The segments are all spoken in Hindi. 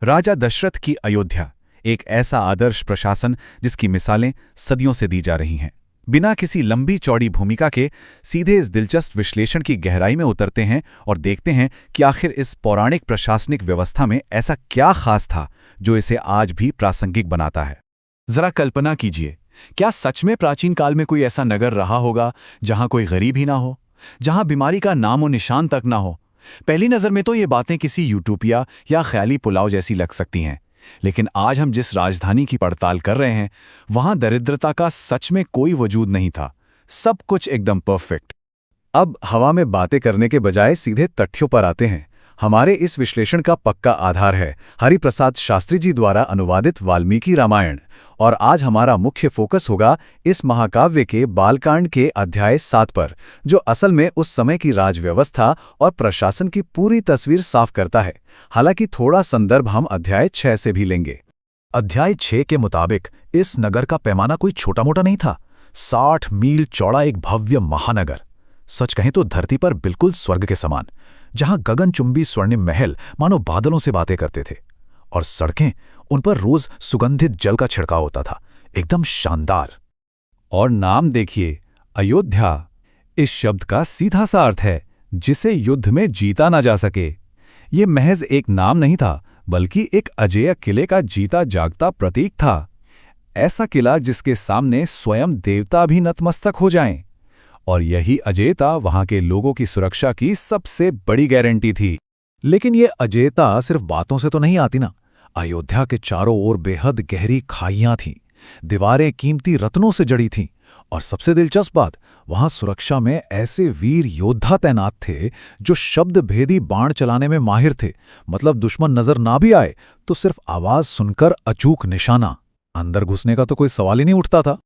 राजा दशरथ की अयोध्या एक ऐसा आदर्श प्रशासन जिसकी मिसालें सदियों से दी जा रही हैं। बिना किसी लंबी चौड़ी भूमिका के सीधे इस दिलचस्प विश्लेषण की गहराई में उतरते हैं और देखते हैं कि आखिर इस पौराणिक प्रशासनिक व्यवस्था में ऐसा क्या खास था जो इसे आज भी प्रासंगिक बनाता है। जरा कल्पना कीजिए, क्या सच में प्राचीन काल में कोई ऐसा नगर रहा होगा जहां कोई गरीब ही ना हो, जहां बीमारी का नामो निशान तक ना हो। पहली नजर में तो ये बातें किसी यूटोपिया या ख्याली पुलाव जैसी लग सकती हैं, लेकिन आज हम जिस राजधानी की पड़ताल कर रहे हैं वहां दरिद्रता का सच में कोई वजूद नहीं था। सब कुछ एकदम परफेक्ट। अब हवा में बातें करने के बजाय सीधे तथ्यों पर आते हैं। हमारे इस विश्लेषण का पक्का आधार है हरिप्रसाद शास्त्री जी द्वारा अनुवादित वाल्मीकि रामायण, और आज हमारा मुख्य फोकस होगा इस महाकाव्य के बालकांड के अध्याय 7 पर, जो असल में उस समय की राजव्यवस्था और प्रशासन की पूरी तस्वीर साफ करता है। हालांकि थोड़ा संदर्भ हम अध्याय 6 से भी लेंगे। अध्याय 6 के मुताबिक इस नगर का पैमाना कोई छोटा मोटा नहीं था। 60 मील चौड़ा एक भव्य महानगर, सच कहें तो धरती पर बिल्कुल स्वर्ग के समान, जहां गगनचुंबी स्वर्णिम महल मानो बादलों से बातें करते थे, और सड़कें उन पर रोज सुगंधित जल का छिड़काव होता था, एकदम शानदार। और नाम देखिए, अयोध्या। इस शब्द का सीधा सा अर्थ है जिसे युद्ध में जीता ना जा सके। ये महज एक नाम नहीं था, बल्कि एक अजेय किले का जीता जागता प्रतीक था। ऐसा किला जिसके सामने स्वयं देवता भी नतमस्तक हो जाएं। और यही अजेयता वहां के लोगों की सुरक्षा की सबसे बड़ी गारंटी थी। लेकिन ये अजेयता सिर्फ बातों से तो नहीं आती ना। अयोध्या के चारों ओर बेहद गहरी खाइयां थीं, दीवारें कीमती रत्नों से जड़ी थीं, और सबसे दिलचस्प बात, वहां सुरक्षा में ऐसे वीर योद्धा तैनात थे जो शब्द भेदी बाण चलाने में माहिर थे। मतलब दुश्मन नजर ना भी आए तो सिर्फ आवाज सुनकर अचूक निशाना। अंदर घुसने का तो कोई सवाल ही नहीं उठता था।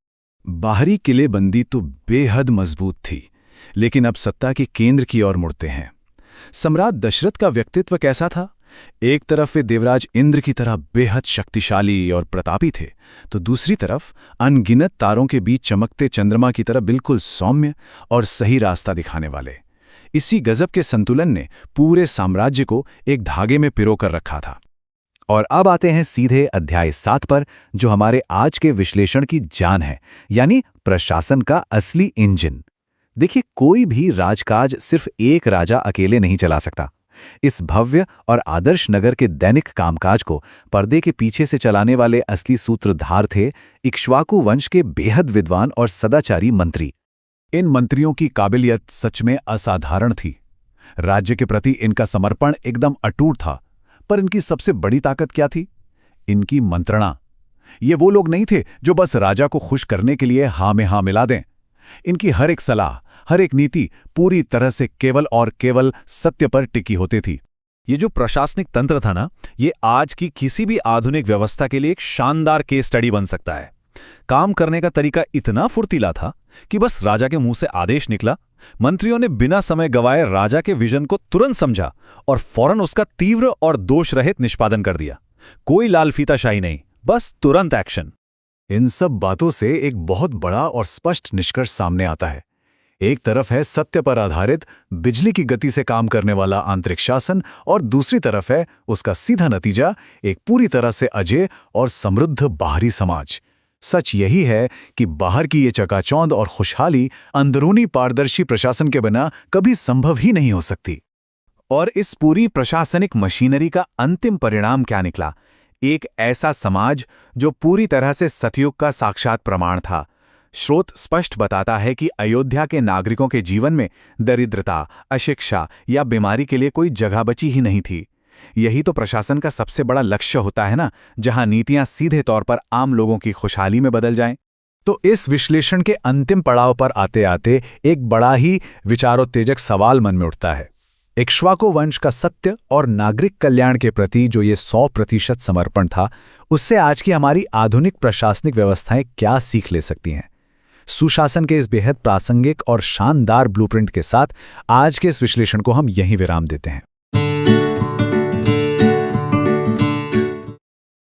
बाहरी किलेबंदी तो बेहद मजबूत थी, लेकिन अब सत्ता के केंद्र की ओर मुड़ते हैं। सम्राट दशरथ का व्यक्तित्व कैसा था? एक तरफ वे देवराज इंद्र की तरह बेहद शक्तिशाली और प्रतापी थे, तो दूसरी तरफ अनगिनत तारों के बीच चमकते चंद्रमा की तरह बिल्कुल सौम्य और सही रास्ता दिखाने वाले। इसी गजब के संतुलन ने पूरे साम्राज्य को एक धागे में पिरो कर रखा था। और अब आते हैं सीधे अध्याय 7 पर, जो हमारे आज के विश्लेषण की जान है, यानी प्रशासन का असली इंजन। देखिए, कोई भी राजकाज सिर्फ एक राजा अकेले नहीं चला सकता। इस भव्य और आदर्श नगर के दैनिक कामकाज को पर्दे के पीछे से चलाने वाले असली सूत्रधार थे इक्ष्वाकु वंश के बेहद विद्वान और सदाचारी मंत्री। इन मंत्रियों की काबिलियत सच में असाधारण थी। राज्य के प्रति इनका समर्पण एकदम अटूट था। पर इनकी सबसे बड़ी ताकत क्या थी? इनकी मंत्रणा। ये वो लोग नहीं थे जो बस राजा को खुश करने के लिए हाँ में हाँ मिला दें। इनकी हर एक सलाह, हर एक नीति पूरी तरह से केवल और केवल सत्य पर टिकी होती थी। ये जो प्रशासनिक तंत्र था ना, ये आज की किसी भी आधुनिक व्यवस्था के लिए एक शानदार केस स्टडी बन सकता है। काम करने का तरीका इतना फुर्तीला था कि बस राजा के मुंह से आदेश निकला, मंत्रियों ने बिना समय गवाए राजा के विजन को तुरंत समझा और फौरन उसका तीव्र और दोष रहित निष्पादन कर दिया। कोई लाल फीताशाही नहीं, बस तुरंत एक्शन। इन सब बातों से एक बहुत बड़ा और स्पष्ट निष्कर्ष सामने आता है। एक तरफ है सत्य पर आधारित बिजली की गति से काम करने वाला आंतरिक शासन, और दूसरी तरफ है उसका सीधा नतीजा, एक पूरी तरह से अजेय और समृद्ध बाहरी समाज। सच यही है कि बाहर की ये चकाचौंध और खुशहाली अंदरूनी पारदर्शी प्रशासन के बिना कभी संभव ही नहीं हो सकती। और इस पूरी प्रशासनिक मशीनरी का अंतिम परिणाम क्या निकला? एक ऐसा समाज जो पूरी तरह से सतयुग का साक्षात प्रमाण था। स्रोत स्पष्ट बताता है कि अयोध्या के नागरिकों के जीवन में दरिद्रता, अशिक्षा या बीमारी के लिए कोई जगह बची ही नहीं थी। यही तो प्रशासन का सबसे बड़ा लक्ष्य होता है ना, जहां नीतियां सीधे तौर पर आम लोगों की खुशहाली में बदल जाएं। तो इस विश्लेषण के अंतिम पड़ाव पर आते आते एक बड़ा ही विचारोत्तेजक सवाल मन में उठता है। इक्ष्वाकु वंश का सत्य और नागरिक कल्याण के प्रति जो ये 100% समर्पण था, उससे आज की हमारी आधुनिक प्रशासनिक व्यवस्थाएं क्या सीख ले सकती हैं? सुशासन के इस बेहद प्रासंगिक और शानदार ब्लूप्रिंट के साथ आज के इस विश्लेषण को हम यहीं विराम देते हैं।